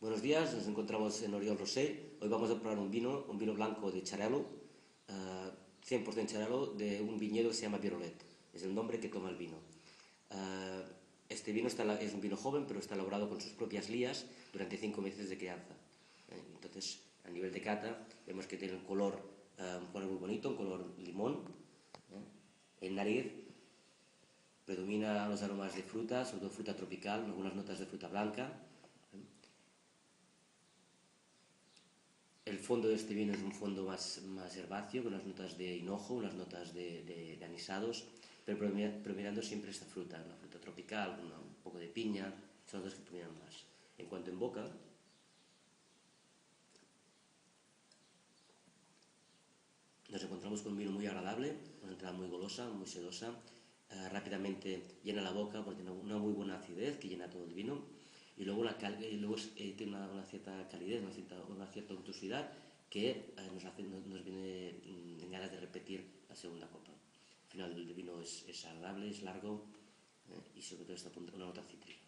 Buenos días, nos encontramos en Oriol Rosell. Hoy vamos a probar un vino blanco de Xarel·lo, 100% Xarel·lo, de un viñedo que se llama Virolet. Es el nombre que toma el vino. Este vino es un vino joven, pero está elaborado con sus propias lías durante 5 meses de crianza. Entonces, a nivel de cata, vemos que tiene un color muy bonito, un color limón. En nariz predominan los aromas de fruta, sobre todo fruta tropical, algunas notas de fruta blanca. El fondo de este vino es un fondo más herbáceo, con unas notas de hinojo, unas notas de anisados, pero predominando siempre esta fruta, una fruta tropical, un poco de piña, son las que predominan más. En cuanto en boca, nos encontramos con un vino muy agradable, una entrada muy golosa, muy sedosa, rápidamente llena la boca porque tiene una muy buena acidez que llena todo el vino, y luego, tiene una cierta calidez, una cierta untuosidad que nos viene en ganas de repetir la segunda copa. Al final el vino es agradable, es largo, y sobre todo está una nota cítrica.